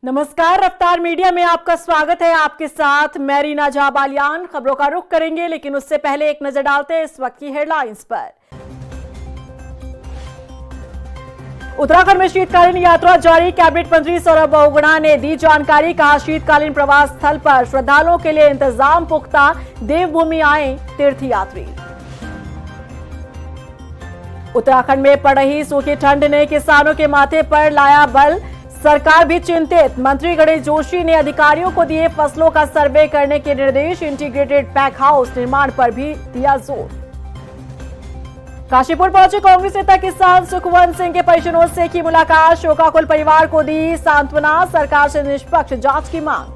नमस्कार, रफ्तार मीडिया में आपका स्वागत है। आपके साथ मैं रीना जाबालियान। खबरों का रुख करेंगे, लेकिन उससे पहले एक नजर डालते हैं इस वक्त की हेडलाइंस पर। उत्तराखंड में शीतकालीन यात्रा जारी। कैबिनेट मंत्री सौरभ बहुगुणा ने दी जानकारी। कहा, शीतकालीन प्रवास स्थल पर श्रद्धालुओं के लिए इंतजाम पुख्ता। देवभूमि आए तीर्थयात्री। उत्तराखंड में पड़ रही सूखी ठंड ने किसानों के माथे पर लाया बल। सरकार भी चिंतित। मंत्री गणेश जोशी ने अधिकारियों को दिए फसलों का सर्वे करने के निर्देश। इंटीग्रेटेड पैक हाउस निर्माण पर भी दिया जोर। काशीपुर पहुंचे कांग्रेस नेता किसान सुखवंत सिंह के परिजनों से की मुलाकात। शोकाकुल परिवार को दी सांत्वना। सरकार से निष्पक्ष जांच की मांग।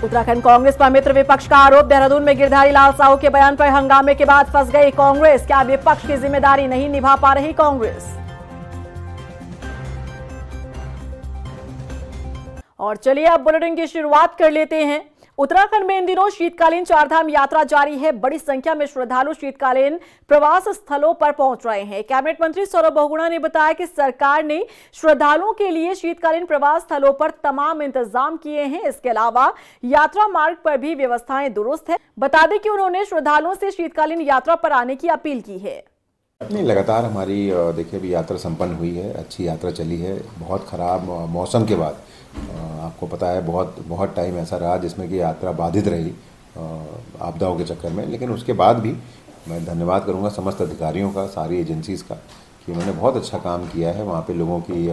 उत्तराखंड कांग्रेस पर मित्र विपक्ष का आरोप। देहरादून में गिरधारी लाल साहू के बयान पर हंगामे के बाद फंस गई कांग्रेस। क्या विपक्ष की जिम्मेदारी नहीं निभा पा रही कांग्रेस? और चलिए अब बुलेटिन की शुरुआत कर लेते हैं। उत्तराखंड में इन दिनों शीतकालीन चारधाम यात्रा जारी है। बड़ी संख्या में श्रद्धालु शीतकालीन प्रवास स्थलों पर पहुंच रहे हैं। कैबिनेट मंत्री सौरभ बहुगुणा ने बताया कि सरकार ने श्रद्धालुओं के लिए शीतकालीन प्रवास स्थलों पर तमाम इंतजाम किए हैं। इसके अलावा यात्रा मार्ग पर भी व्यवस्थाएं दुरुस्त है। बता दें कि उन्होंने श्रद्धालुओं से शीतकालीन यात्रा पर आने की अपील की है। नहीं, लगातार हमारी देखिए अभी यात्रा संपन्न हुई है, अच्छी यात्रा चली है। बहुत ख़राब मौसम के बाद आपको पता है बहुत टाइम ऐसा रहा जिसमें कि यात्रा बाधित रही आपदाओं के चक्कर में। लेकिन उसके बाद भी मैं धन्यवाद करूंगा समस्त अधिकारियों का, सारी एजेंसीज़ का, कि उन्होंने बहुत अच्छा काम किया है वहाँ पे लोगों की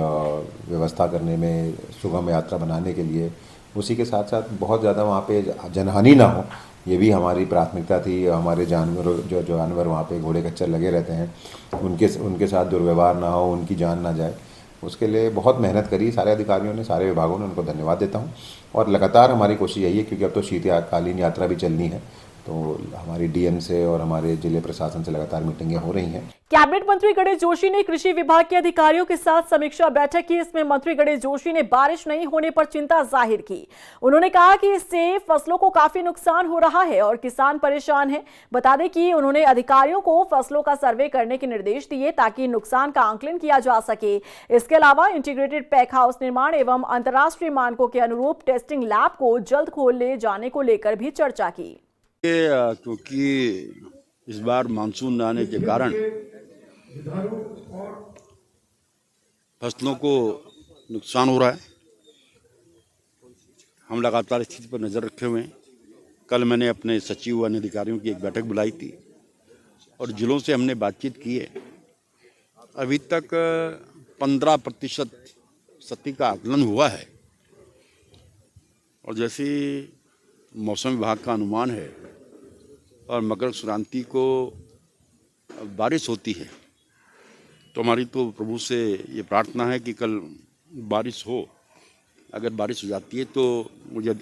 व्यवस्था करने में, सुगम यात्रा बनाने के लिए। उसी के साथ साथ बहुत ज़्यादा वहाँ पे जनहानि ना हो, ये भी हमारी प्राथमिकता थी। हमारे जानवर जो जानवर वहाँ पे घोड़े खच्चर लगे रहते हैं, उनके साथ दुर्व्यवहार ना हो, उनकी जान ना जाए, उसके लिए बहुत मेहनत करी सारे अधिकारियों ने, सारे विभागों ने। उनको धन्यवाद देता हूँ। और लगातार हमारी कोशिश यही है, क्योंकि अब तो शीतकालीन यात्रा भी चलनी है, तो हमारी डीएम से और हमारे जिले प्रशासन से लगातार मीटिंगें हो रही हैं। कैबिनेट मंत्री गणेश जोशी ने कृषि विभाग के अधिकारियों के साथ समीक्षा बैठक की। इसमें मंत्री गणेश जोशी ने बारिश नहीं होने पर चिंता जाहिर की। उन्होंने कहा कि इससे फसलों को काफी नुकसान हो रहा है और किसान परेशान हैं। बता दें कि उन्होंने अधिकारियों को फसलों का सर्वे करने के निर्देश दिए ताकि नुकसान का आंकलन किया जा सके। इसके अलावा इंटीग्रेटेड पैक हाउस निर्माण एवं अंतर्राष्ट्रीय मानकों के अनुरूप टेस्टिंग लैब को जल्द खोले जाने को लेकर भी चर्चा की। क्योंकि इस बार मानसून आने के कारण फसलों को नुकसान हो रहा है। हम लगातार स्थिति पर नज़र रखे हुए हैं। कल मैंने अपने सचिव व अधिकारियों की एक बैठक बुलाई थी और जिलों से हमने बातचीत की है। अभी तक 15% क्षति का आकलन हुआ है और जैसे मौसम विभाग का अनुमान है और मकर संक्रांति को बारिश होती है, तो हमारी तो प्रभु से ये प्रार्थना है कि कल बारिश हो। अगर बारिश हो जाती है तो मुझे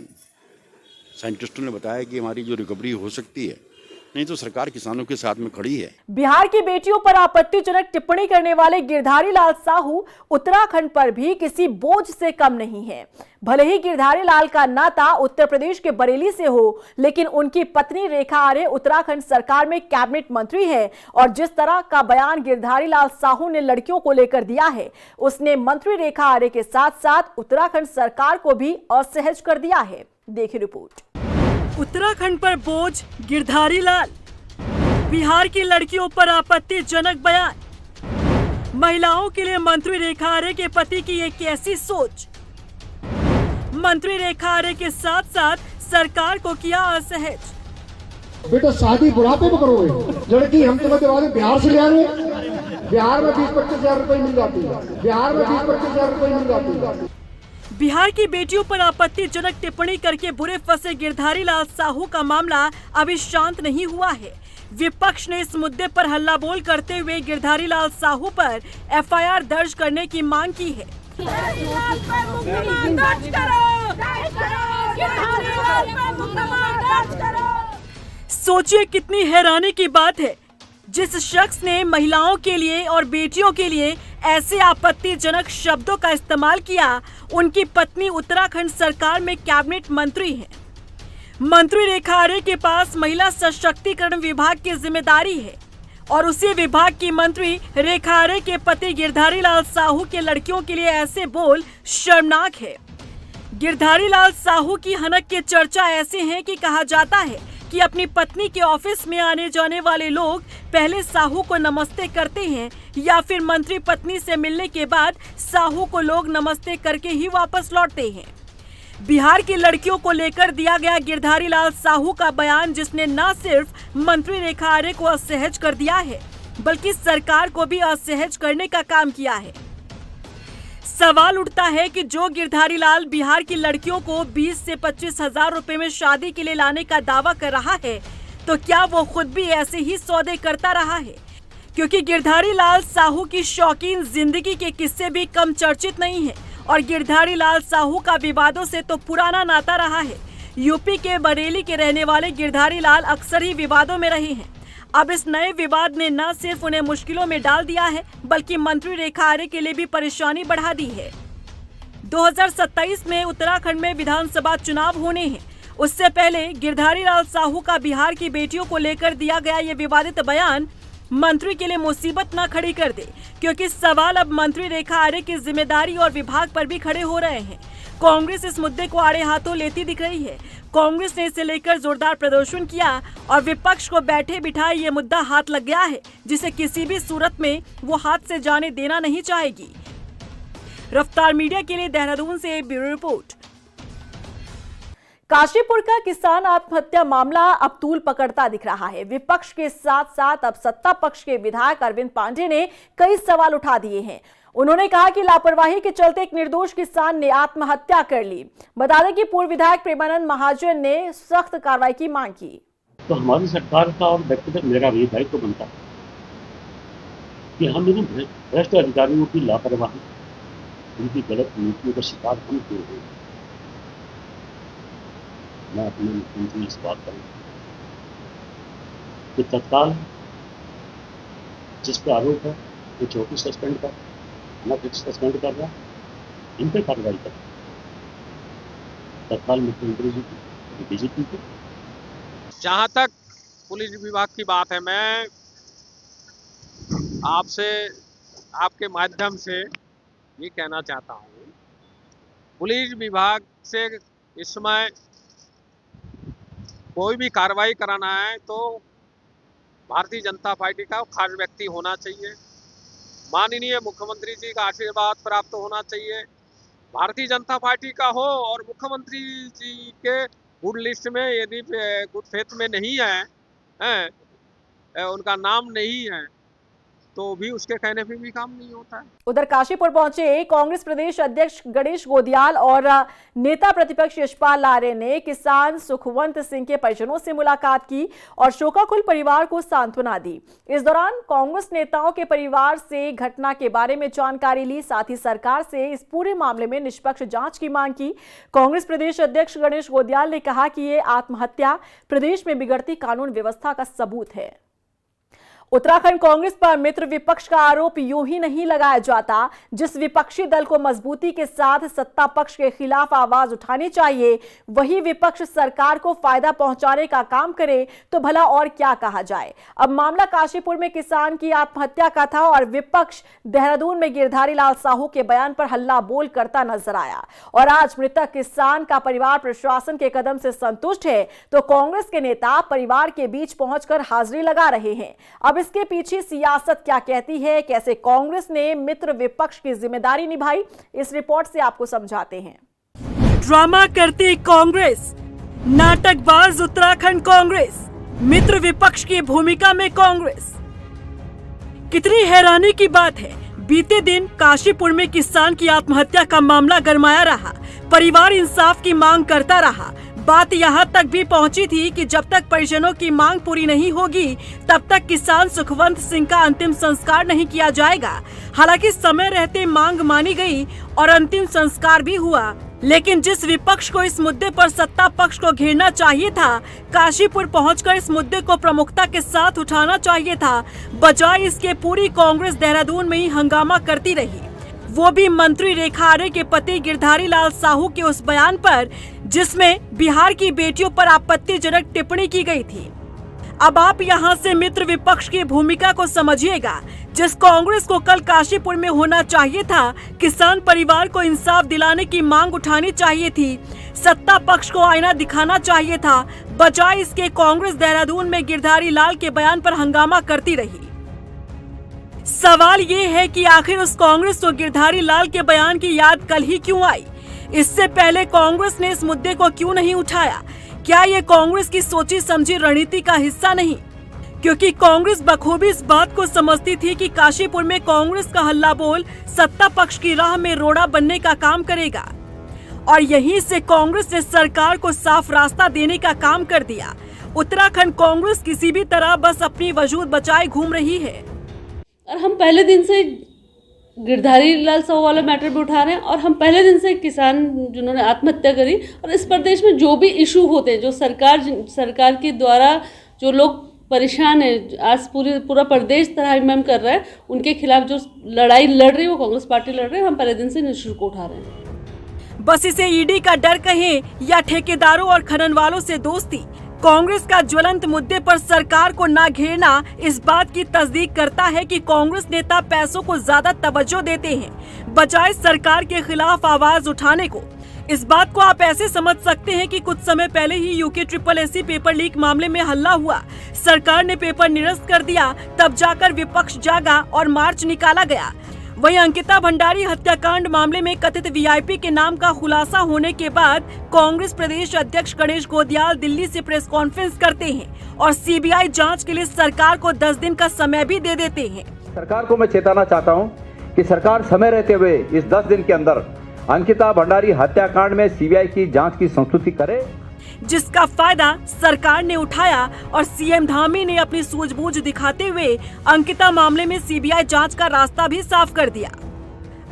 साइंटिस्टों ने बताया कि हमारी जो रिकवरी हो सकती है, नहीं तो सरकार किसानों के साथ में खड़ी है। बिहार की बेटियों पर आपत्तिजनक टिप्पणी करने वाले गिरधारी लाल साहू उत्तराखंड पर भी किसी बोझ से कम नहीं है। भले ही गिरधारी लाल का नाता उत्तर प्रदेश के बरेली से हो, लेकिन उनकी पत्नी रेखा आर्य उत्तराखंड सरकार में कैबिनेट मंत्री है और जिस तरह का बयान गिरधारी लाल साहू ने लड़कियों को लेकर दिया है, उसने मंत्री रेखा आर्य के साथ साथ उत्तराखंड सरकार को भी असहज कर दिया है। देखिए रिपोर्ट। उत्तराखंड पर बोझ गिरधारी लाल। बिहार की लड़कियों पर आपत्तिजनक बयान। महिलाओं के लिए मंत्री रेखा आर्य के पति की एक कैसी सोच। मंत्री रेखा आर्य के साथ साथ सरकार को किया असहज। बेटा शादी बुढ़ापे में करोगे। लड़की हम तुम्हें दिवा दें, बिहार से ले आएंगे। बिहार में 20-25 हजार रुपए मिल जाती है। बिहार में 20-25 हजार रुपए मिल जाती है। बिहार की बेटियों पर आपत्तिजनक टिप्पणी करके बुरे फंसे गिरधारी लाल साहू का मामला अभी शांत नहीं हुआ है। विपक्ष ने इस मुद्दे पर हल्ला बोल करते हुए गिरधारी लाल साहू पर एफआईआर दर्ज करने की मांग की है। सोचिए कितनी हैरानी की बात है, जिस शख्स ने महिलाओं के लिए और बेटियों के लिए ऐसे आपत्तिजनक शब्दों का इस्तेमाल किया, उनकी पत्नी उत्तराखंड सरकार में कैबिनेट मंत्री हैं। मंत्री रेखा आर्य के पास महिला सशक्तिकरण विभाग की जिम्मेदारी है। और उसी विभाग की मंत्री रेखा आर्य के पति गिरधारी लाल साहू के लड़कियों के लिए ऐसे बोल शर्मनाक है। गिरधारी लाल साहू की हनक की चर्चा ऐसी है कि कहा जाता है कि अपनी पत्नी के ऑफिस में आने जाने वाले लोग पहले साहू को नमस्ते करते हैं या फिर मंत्री पत्नी से मिलने के बाद साहू को लोग नमस्ते करके ही वापस लौटते हैं। बिहार की लड़कियों को लेकर दिया गया गिरधारी लाल साहू का बयान, जिसने न सिर्फ मंत्री रेखा आर्य को असहज कर दिया है बल्कि सरकार को भी असहज करने का काम किया है। सवाल उठता है कि जो गिरधारी लाल बिहार की लड़कियों को 20 से 25 हजार रुपए में शादी के लिए लाने का दावा कर रहा है, तो क्या वो खुद भी ऐसे ही सौदे करता रहा है? क्योंकि गिरधारी लाल साहू की शौकीन जिंदगी के किस्से भी कम चर्चित नहीं है और गिरधारी लाल साहू का विवादों से तो पुराना नाता रहा है। यूपी के बरेली के रहने वाले गिरधारी लाल अक्सर ही विवादों में रहे हैं। अब इस नए विवाद ने न सिर्फ उन्हें मुश्किलों में डाल दिया है बल्कि मंत्री रेखा आर्य के लिए भी परेशानी बढ़ा दी है। 2027 में उत्तराखंड में विधानसभा चुनाव होने हैं। उससे पहले गिरधारी लाल साहू का बिहार की बेटियों को लेकर दिया गया ये विवादित बयान मंत्री के लिए मुसीबत न खड़ी कर दे, क्योंकि सवाल अब मंत्री रेखा आर्य की जिम्मेदारी और विभाग पर भी खड़े हो रहे हैं। कांग्रेस इस मुद्दे को आड़े हाथों लेती दिख रही है। कांग्रेस ने इसे लेकर जोरदार प्रदर्शन किया और विपक्ष को बैठे बिठाए ये मुद्दा हाथ लग गया है, जिसे किसी भी सूरत में वो हाथ से जाने देना नहीं चाहेगी। रफ्तार मीडिया के लिए देहरादून से ब्यूरो रिपोर्ट। काशीपुर का किसान आत्महत्या मामला अब तूल पकड़ता दिख रहा है। विपक्ष के साथ साथ अब सत्ता पक्ष के विधायक अरविंद पांडे ने कई सवाल उठा दिए हैं। उन्होंने कहा कि लापरवाही के चलते एक निर्दोष किसान ने आत्महत्या कर ली। बता दें कि पूर्व विधायक प्रेमानंद महाजन ने सख्त कार्रवाई की मांग की। तो हमारी सरकार का और व्यक्तिगत मेरा भी दायित्व बनता है कि हम इन भ्रष्ट अधिकारियों की लापरवाही, उनकी गलत नीतियों का शिकार हम क्यों हुए। मैं अपने मुख्यमंत्री से बात करूँ कि तत्काल जिस पे आरोप है वो 34 सस्पेंड कर, सस्पेंड कर रहा, इन पे कार्रवाई कर तत्काल मुख्यमंत्री जी की, डीजीपी की। जहाँ तक पुलिस विभाग की बात है, मैं आपसे आपके माध्यम से ये कहना चाहता हूँ, पुलिस विभाग से इस समय कोई भी कार्रवाई कराना है तो भारतीय जनता पार्टी का खास व्यक्ति होना चाहिए, माननीय मुख्यमंत्री जी का आशीर्वाद प्राप्त होना चाहिए, भारतीय जनता पार्टी का हो और मुख्यमंत्री जी के गुड लिस्ट में यदि गुड फेथ में नहीं है, उनका नाम नहीं है, तो भी उसके कहने पे भी काम नहीं होता है। उधर काशीपुर पहुंचे कांग्रेस प्रदेश अध्यक्ष गणेश गोदियाल और नेता प्रतिपक्ष यशपाल आर्य ने किसान सुखवंत सिंह के परिजनों से मुलाकात की और शोकाकुल परिवार को सांत्वना दी। इस दौरान कांग्रेस नेताओं के परिवार से घटना के बारे में जानकारी ली, साथ ही सरकार से इस पूरे मामले में निष्पक्ष जांच की मांग की। कांग्रेस प्रदेश अध्यक्ष गणेश गोदियाल ने कहा कि ये आत्महत्या प्रदेश में बिगड़ती कानून व्यवस्था का सबूत है। उत्तराखंड कांग्रेस पर मित्र विपक्ष का आरोप यूं ही नहीं लगाया जाता। जिस विपक्षी दल को मजबूती के साथ सत्ता पक्ष के खिलाफ आवाज उठानी चाहिए, वही विपक्ष सरकार को फायदा पहुंचाने का काम करे तो भला और क्या कहा जाए। अब मामला काशीपुर में किसान की आत्महत्या का था और विपक्ष देहरादून में गिरधारी लाल साहू के बयान पर हल्ला बोल करता नजर आया। और आज मृतक किसान का परिवार प्रशासन के कदम से संतुष्ट है तो कांग्रेस के नेता परिवार के बीच पहुंचकर हाजिरी लगा रहे हैं। अब इसके पीछे सियासत क्या कहती है, कैसे कांग्रेस ने मित्र विपक्ष की जिम्मेदारी निभाई, इस रिपोर्ट से आपको समझाते हैं। ड्रामा करती कांग्रेस, नाटकबाज उत्तराखंड कांग्रेस, मित्र विपक्ष की भूमिका में कांग्रेस। कितनी हैरानी की बात है, बीते दिन काशीपुर में किसान की आत्महत्या का मामला गरमाया रहा। परिवार इंसाफ की मांग करता रहा। बात यहाँ तक भी पहुँची थी कि जब तक परिजनों की मांग पूरी नहीं होगी तब तक किसान सुखवंत सिंह का अंतिम संस्कार नहीं किया जाएगा। हालांकि समय रहते मांग मानी गई और अंतिम संस्कार भी हुआ, लेकिन जिस विपक्ष को इस मुद्दे पर सत्ता पक्ष को घेरना चाहिए था, काशीपुर पहुंचकर इस मुद्दे को प्रमुखता के साथ उठाना चाहिए था, बजाय इसके पूरी कांग्रेस देहरादून में ही हंगामा करती रही। वो भी मंत्री रेखा आर्य के पति गिरधारी लाल साहू के उस बयान पर जिसमें बिहार की बेटियों पर आपत्तिजनक टिप्पणी की गई थी। अब आप यहां से मित्र विपक्ष की भूमिका को समझिएगा। जिस कांग्रेस को कल काशीपुर में होना चाहिए था, किसान परिवार को इंसाफ दिलाने की मांग उठानी चाहिए थी, सत्ता पक्ष को आईना दिखाना चाहिए था, बजाय इसके कांग्रेस देहरादून में गिरधारी लाल के बयान पर हंगामा करती रही। सवाल ये है कि आखिर उस कांग्रेस को गिरधारी लाल के बयान की याद कल ही क्यों आई? इससे पहले कांग्रेस ने इस मुद्दे को क्यों नहीं उठाया? क्या ये कांग्रेस की सोची समझी रणनीति का हिस्सा नहीं? क्योंकि कांग्रेस बखूबी इस बात को समझती थी कि काशीपुर में कांग्रेस का हल्ला बोल सत्ता पक्ष की राह में रोड़ा बनने का काम करेगा, और यहीं से कांग्रेस ने सरकार को साफ रास्ता देने का काम कर दिया। उत्तराखंड कांग्रेस किसी भी तरह बस अपनी वजूद बचाए घूम रही है। और हम पहले दिन से गिरधारी लाल साहू वाला मैटर भी उठा रहे हैं, और हम पहले दिन से किसान जिन्होंने आत्महत्या करी और इस प्रदेश में जो भी इशू होते हैं, जो सरकार के द्वारा जो लोग परेशान है, आज पूरा प्रदेश तहरीम कर रहा है, उनके खिलाफ जो लड़ाई लड़ रही है वो कांग्रेस पार्टी लड़ रही है। हम पहले दिन से इशू को उठा रहे हैं। बस इसे ईडी का डर कहें या ठेकेदारों और खनन वालों से दोस्ती, कांग्रेस का ज्वलंत मुद्दे पर सरकार को न घेरना इस बात की तस्दीक करता है कि कांग्रेस नेता पैसों को ज्यादा तवज्जो देते हैं बजाय सरकार के खिलाफ आवाज उठाने को। इस बात को आप ऐसे समझ सकते हैं कि कुछ समय पहले ही यूके SSSC पेपर लीक मामले में हल्ला हुआ, सरकार ने पेपर निरस्त कर दिया, तब जाकर विपक्ष जागा और मार्च निकाला गया। वहीं अंकिता भंडारी हत्याकांड मामले में कथित VIP के नाम का खुलासा होने के बाद कांग्रेस प्रदेश अध्यक्ष गणेश गोदियाल दिल्ली से प्रेस कॉन्फ्रेंस करते हैं और CBI जांच के लिए सरकार को 10 दिन का समय भी दे देते हैं। सरकार को मैं चेताना चाहता हूं कि सरकार समय रहते हुए इस 10 दिन के अंदर अंकिता भंडारी हत्याकांड में CBI की जांच की संस्तुति करे, जिसका फायदा सरकार ने उठाया और CM धामी ने अपनी सूझबूझ दिखाते हुए अंकिता मामले में CBI जांच का रास्ता भी साफ कर दिया।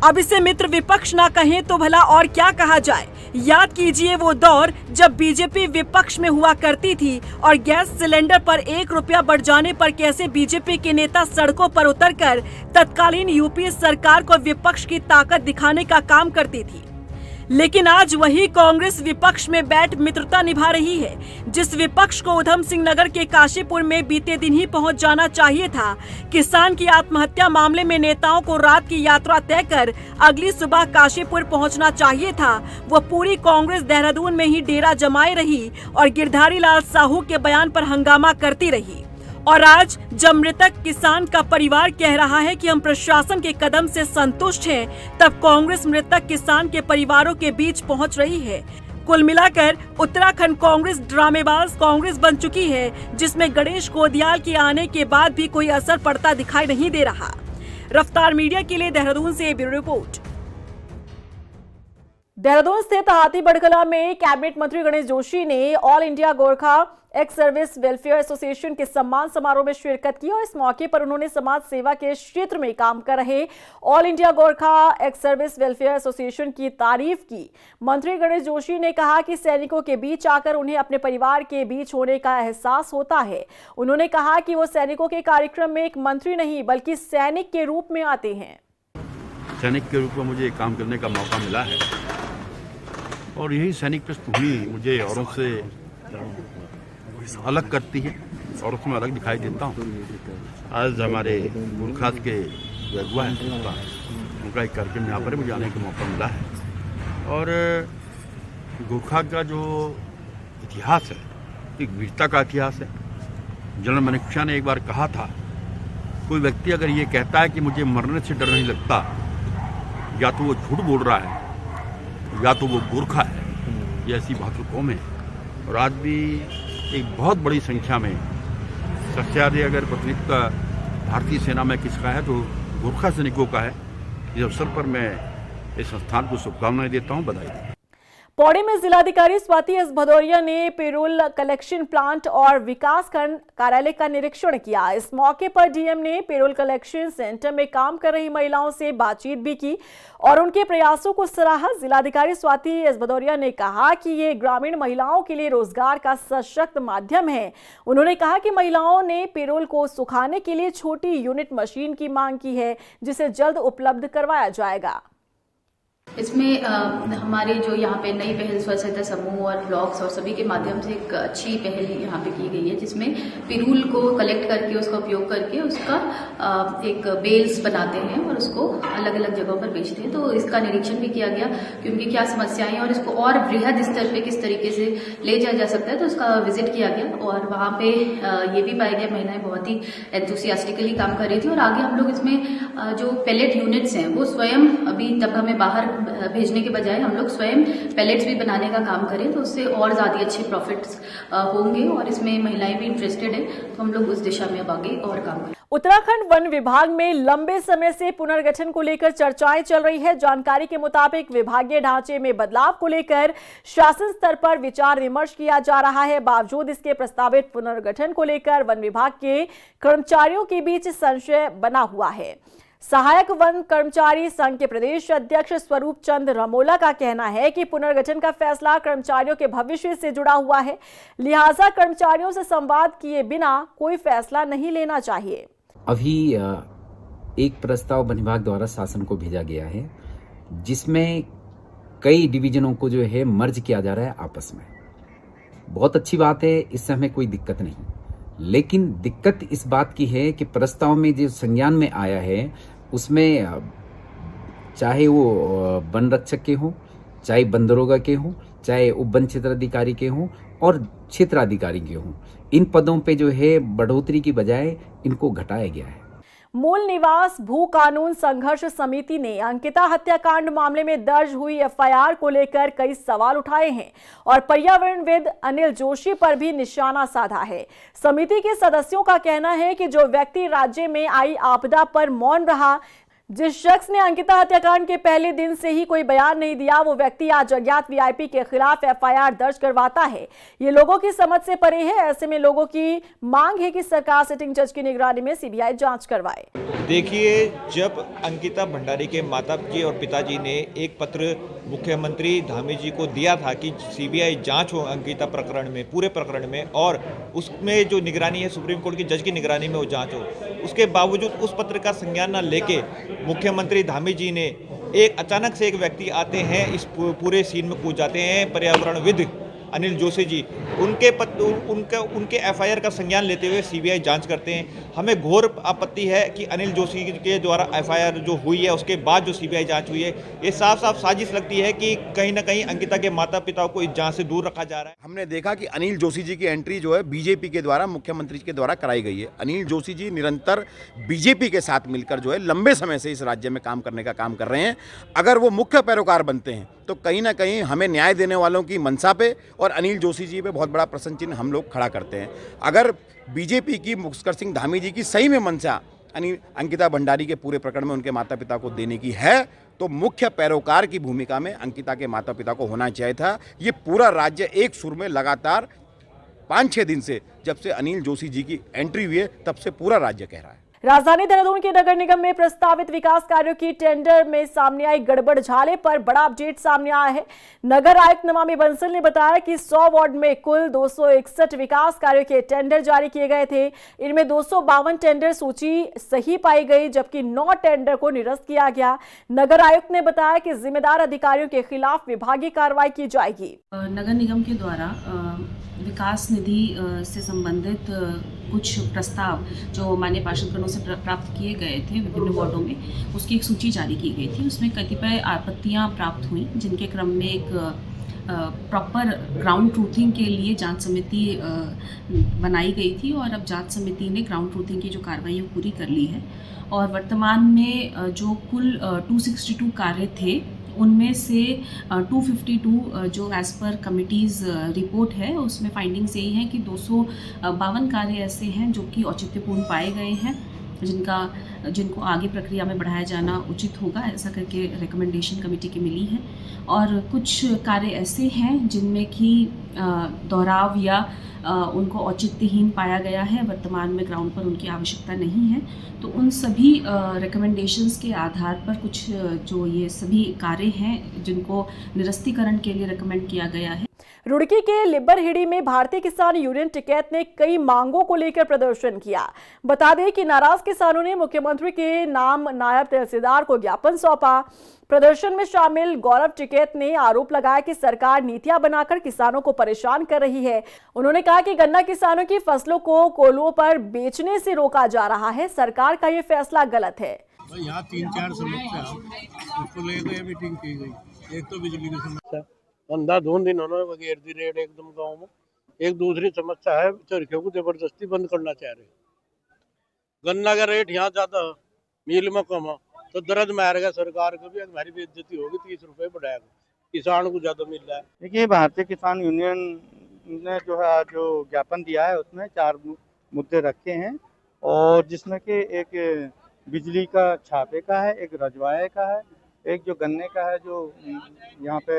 अब इसे मित्र विपक्ष ना कहें तो भला और क्या कहा जाए। याद कीजिए वो दौर जब बीजेपी विपक्ष में हुआ करती थी और गैस सिलेंडर पर 1 रुपया बढ़ जाने पर कैसे बीजेपी के नेता सड़कों पर उतरकर तत्कालीन यूपीए सरकार को विपक्ष की ताकत दिखाने का काम करती थी। लेकिन आज वही कांग्रेस विपक्ष में बैठ मित्रता निभा रही है। जिस विपक्ष को उधम सिंह नगर के काशीपुर में बीते दिन ही पहुंच जाना चाहिए था, किसान की आत्महत्या मामले में नेताओं को रात की यात्रा तय कर अगली सुबह काशीपुर पहुंचना चाहिए था, वो पूरी कांग्रेस देहरादून में ही डेरा जमाए रही और गिरधारी लाल साहू के बयान पर हंगामा करती रही। और आज जब मृतक किसान का परिवार कह रहा है कि हम प्रशासन के कदम से संतुष्ट हैं, तब कांग्रेस मृतक किसान के परिवारों के बीच पहुंच रही है। कुल मिलाकर उत्तराखंड कांग्रेस ड्रामेबाज कांग्रेस बन चुकी है, जिसमें गणेश गोदियाल के आने के बाद भी कोई असर पड़ता दिखाई नहीं दे रहा। रफ्तार मीडिया के लिए देहरादून से ब्यूरो रिपोर्ट। देहरादून स्थित हाथी बड़कला में कैबिनेट मंत्री गणेश जोशी ने all India Gorkha ex service welfare association के सम्मान समारोह में शिरकत की और इस मौके पर उन्होंने समाज सेवा के क्षेत्र में काम कर रहे all India Gorkha ex service welfare association की तारीफ की। मंत्री गणेश जोशी ने कहा कि सैनिकों के बीच आकर उन्हें अपने परिवार के बीच होने का एहसास होता है। उन्होंने कहा कि वो सैनिकों के कार्यक्रम में एक मंत्री नहीं बल्कि सैनिक के रूप में आते हैं। सैनिक के रूप में मुझे काम करने का मौका मिला है और यही सैनिक पृष्ठभूमि मुझे औरों से अलग करती है और उसमें अलग दिखाई देता हूँ। आज हमारे गोरखा के जो अगुआ हैं उनका एक कार्यक्रम यहाँ पर मुझे आने का मौका मिला है और गोरखा का जो इतिहास है एक वीरता का इतिहास है। जनरल मनकशा ने एक बार कहा था, कोई व्यक्ति अगर ये कहता है कि मुझे मरने से डर नहीं लगता, या तो वो झूठ बोल रहा है या तो वो गोरखा है। ये ऐसी बहादुर कौम है और आज भी एक बहुत बड़ी संख्या में सबसे ज़्यादा अगर प्रतिनिधित्व भारतीय सेना में किसका है तो गोरखा सैनिकों का है। इस अवसर पर मैं इस संस्थान को शुभकामनाएं देता हूं, बधाई देता हूं। पौड़ी में जिलाधिकारी स्वाति एस भदौरिया ने पेरोल कलेक्शन प्लांट और विकास खंड कार्यालय का निरीक्षण किया। इस मौके पर डीएम ने पेरोल कलेक्शन सेंटर में काम कर रही महिलाओं से बातचीत भी की और उनके प्रयासों को सराहा। जिलाधिकारी स्वाति एस भदौरिया ने कहा कि ये ग्रामीण महिलाओं के लिए रोजगार का सशक्त माध्यम है। उन्होंने कहा कि महिलाओं ने पेरोल को सुखाने के लिए छोटी यूनिट मशीन की मांग की है, जिसे जल्द उपलब्ध करवाया जाएगा। इसमें हमारे जो यहाँ पे नई पहल स्व सहायता समूह और ब्लॉग्स और सभी के माध्यम से एक अच्छी पहल यहाँ पे की गई है, जिसमें पिरूल को कलेक्ट करके उसका उपयोग करके उसका एक बेल्स बनाते हैं और उसको अलग अलग जगहों पर बेचते हैं। तो इसका निरीक्षण भी किया गया कि उनकी क्या समस्याएं हैं और इसको और बृहद स्तर पे किस तरीके से ले जाया जा सकता है। तो उसका विजिट किया गया और वहाँ पे ये भी पाया गया महिलाएं बहुत ही एंथुसियास्टिकली काम कर रही थी और आगे हम लोग इसमें जो पैलेट यूनिट्स हैं वो स्वयं अभी तब हमें बाहर भेजने के बजाय हम लोग स्वयं पैलेट्स भी बनाने का काम करें तो उससे और ज्यादा अच्छे प्रॉफिट्स होंगे और इसमें महिलाएं भी इंटरेस्टेड है तो हम लोग उस दिशा में अब आगे और काम करें। उत्तराखंड वन विभाग में लंबे समय से पुनर्गठन को लेकर चर्चाएं चल रही है। जानकारी के मुताबिक विभागीय ढांचे में बदलाव को लेकर शासन स्तर पर विचार विमर्श किया जा रहा है। बावजूद इसके प्रस्तावित पुनर्गठन को लेकर वन विभाग के कर्मचारियों के बीच संशय बना हुआ है। सहायक वन कर्मचारी संघ के प्रदेश अध्यक्ष स्वरूप चंद रमोला का कहना है कि पुनर्गठन का फैसला कर्मचारियों के भविष्य से जुड़ा हुआ है, लिहाजा कर्मचारियों से संवाद किए बिना कोई फैसला नहीं लेना चाहिए। अभी एक प्रस्ताव वन विभाग द्वारा शासन को भेजा गया है जिसमें कई डिवीजनों को जो है मर्ज किया जा रहा है आपस में। बहुत अच्छी बात है, इससे हमें कोई दिक्कत नहीं, लेकिन दिक्कत इस बात की है कि प्रस्ताव में जो संज्ञान में आया है उसमें चाहे वो वन रक्षक के हों, चाहे वन दरोगा के हों, चाहे उप वन क्षेत्राधिकारी के हों और क्षेत्राधिकारी के हों, इन पदों पे जो है बढ़ोतरी की बजाय इनको घटाया गया है। मूल निवास भू कानून संघर्ष समिति ने अंकिता हत्याकांड मामले में दर्ज हुई एफआईआर को लेकर कई सवाल उठाए हैं और पर्यावरणविद अनिल जोशी पर भी निशाना साधा है। समिति के सदस्यों का कहना है कि जो व्यक्ति राज्य में आई आपदा पर मौन रहा, जिस शख्स ने अंकिता हत्याकांड के पहले दिन से ही कोई बयान नहीं दिया, वो व्यक्ति आज अज्ञात वीआईपी के खिलाफ एफआईआर दर्ज करवाता है। ये लोगों की समझ से परे है। ऐसे में लोगों की मांग है कि सरकार सिटिंग जज की निगरानी में सीबीआई जांच करवाए। देखिए, जब अंकिता भंडारी के माता जी और पिताजी ने एक पत्र मुख्यमंत्री धामी जी को दिया था कि सीबीआई जांच हो अंकिता प्रकरण में, पूरे प्रकरण में, और उसमें जो निगरानी है सुप्रीम कोर्ट की जज की निगरानी में वो जांच हो, उसके बावजूद उस पत्र का संज्ञान न लेके मुख्यमंत्री धामी जी ने एक अचानक से एक व्यक्ति आते हैं, इस पूरे सीन में कूद जाते हैं, पर्यावरणविद अनिल जोशी जी, उनके एफआईआर का संज्ञान लेते हुए सीबीआई जांच करते हैं। हमें घोर आपत्ति है कि अनिल जोशी के द्वारा एफआईआर जो हुई है उसके बाद जो सीबीआई जांच हुई है, ये साफ साफ साजिश लगती है कि कहीं ना कहीं अंकिता के माता पिता को इस जांच से दूर रखा जा रहा है। हमने देखा कि अनिल जोशी जी की एंट्री जो है बीजेपी के द्वारा, मुख्यमंत्री के द्वारा कराई गई है। अनिल जोशी जी निरंतर बीजेपी के साथ मिलकर जो है लंबे समय से इस राज्य में काम करने का काम कर रहे हैं। अगर वो मुख्य पैरोकार बनते हैं तो कहीं ना कहीं हमें न्याय देने वालों की मंशा पे और अनिल जोशी जी पे बहुत बड़ा प्रश्न चिन्ह हम लोग खड़ा करते हैं। अगर बीजेपी की मुस्कर सिंह धामी जी की सही में मंशा अंकिता भंडारी के पूरे प्रकरण में उनके माता पिता को देने की है तो मुख्य पैरोकार की भूमिका में अंकिता के माता पिता को होना चाहिए था। ये पूरा राज्य एक सुर में लगातार 5-6 दिन से, जब से अनिल जोशी जी की एंट्री हुई है, तब से पूरा राज्य कह रहा है। राजधानी देहरादून के नगर निगम में प्रस्तावित विकास कार्यों की टेंडर में सामने आई गड़बड़झाले पर बड़ा अपडेट सामने आया है। नगर आयुक्त नमामि बंसल ने बताया कि 100 वार्ड में कुल 261 विकास कार्यों के टेंडर जारी किए गए थे। इनमें 252 टेंडर सूची सही पाई गई, जबकि 9 टेंडर को निरस्त किया गया। नगर आयुक्त ने बताया कि जिम्मेदार अधिकारियों के खिलाफ विभागीय कार्रवाई की जाएगी। नगर निगम के द्वारा विकास निधि से संबंधित कुछ प्रस्ताव जो माननीय पार्षदगणों से प्राप्त किए गए थे विभिन्न वार्डों में, उसकी एक सूची जारी की गई थी। उसमें कतिपय आपत्तियां प्राप्त हुई, जिनके क्रम में एक प्रॉपर ग्राउंड ट्रूथिंग के लिए जांच समिति बनाई गई थी और अब जांच समिति ने ग्राउंड ट्रूथिंग की जो कार्रवाई है पूरी कर ली है और वर्तमान में जो कुल 262 कार्य थे उनमें से 252 जो एज पर कमिटीज़ रिपोर्ट है उसमें फाइंडिंग्स यही हैं कि 252 कार्य ऐसे हैं जो कि औचित्यपूर्ण पाए गए हैं, जिनको आगे प्रक्रिया में बढ़ाया जाना उचित होगा, ऐसा करके रिकमेंडेशन कमेटी की मिली है। और कुछ कार्य ऐसे हैं जिनमें कि दोहराव या उनको औचित्यहीन पाया गया है, वर्तमान में ग्राउंड पर उनकी आवश्यकता नहीं है। तो उन सभी रिकमेंडेशंस के आधार पर कुछ जो ये सभी कार्य हैं जिनको निरस्तीकरण के लिए रिकमेंड किया गया है। रुड़की के लिब्बरहिड़ी में भारतीय किसान यूनियन टिकैत ने कई मांगों को लेकर प्रदर्शन किया। बता दें कि नाराज किसानों ने मुख्यमंत्री के नाम नायब तहसीलदार को ज्ञापन सौंपा। प्रदर्शन में शामिल गौरव टिकैत ने आरोप लगाया कि सरकार नीतियां बनाकर किसानों को परेशान कर रही है। उन्होंने कहा कि गन्ना किसानों की फसलों को कोलों पर बेचने से रोका जा रहा है। सरकार का ये फैसला गलत है। यहाँ 3-4 समस्या उसको लेकर मीटिंग की गई। एक तो बिजली की समस्या, अंधाधुंध इन्होंने वगैरह दी रेट एकदम गाँव में। एक दूसरी समस्या है, चरखियों को जबरदस्ती बंद करना चाह रहे। गन्ना का रेट यहाँ ज्यादा, मिल में कम है, तो दर्द मारेगा सरकार को भी। हमारी बेइज्जती होगी, 30 रुपए बढ़ाएगा, किसान को ज्यादा मिल रहा है। देखिए, भारतीय किसान यूनियन ने जो है जो ज्ञापन दिया है उसमें 4 मुद्दे रखे हैं, और जिसमें कि एक बिजली का छापे का है, एक रजवाए का है, एक जो गन्ने का है जो यहाँ पे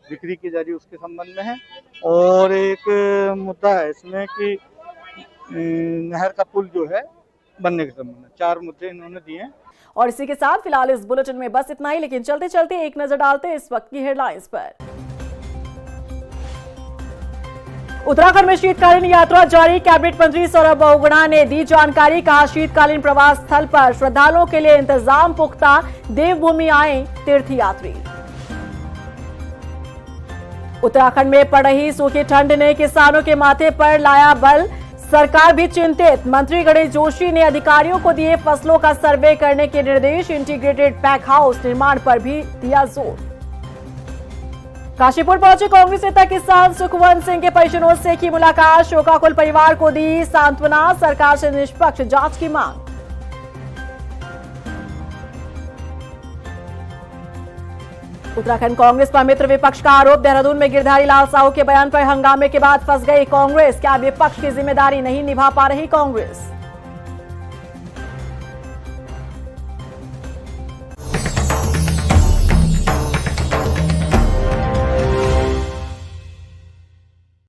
बिक्री की जा रही है उसके संबंध में है, और एक मुद्दा है इसमें कि नहर का पुल जो है बनने के संबंध में। 4 मुद्दे इन्होंने दिए हैं। और इसी के साथ फिलहाल इस बुलेटिन में बस इतना ही, लेकिन चलते चलते एक नजर डालते हैं इस वक्त की हेडलाइंस पर। उत्तराखंड में शीतकालीन यात्रा जारी। कैबिनेट मंत्री सौरभ बहुगुणा ने दी जानकारी। कहा, शीतकालीन प्रवास स्थल पर श्रद्धालुओं के लिए इंतजाम पुख्ता, देवभूमि आए तीर्थयात्री। उत्तराखंड में पड़ रही सूखी ठंड ने किसानों के माथे पर लाया बल, सरकार भी चिंतित। मंत्री गणेश जोशी ने अधिकारियों को दिए फसलों का सर्वे करने के निर्देश। इंटीग्रेटेड पैक हाउस निर्माण पर भी दिया जोर। काशीपुर पहुंचे कांग्रेस नेता किसान सुखवंत सिंह के परिजनों से की मुलाकात। शोकाकुल परिवार को दी सांत्वना, सरकार से निष्पक्ष जांच की मांग। उत्तराखंड कांग्रेस पर मित्र विपक्ष का आरोप। देहरादून में गिरधारी लाल साहू के बयान पर हंगामे के बाद फंस गई कांग्रेस। क्या विपक्ष की जिम्मेदारी नहीं निभा पा रही कांग्रेस?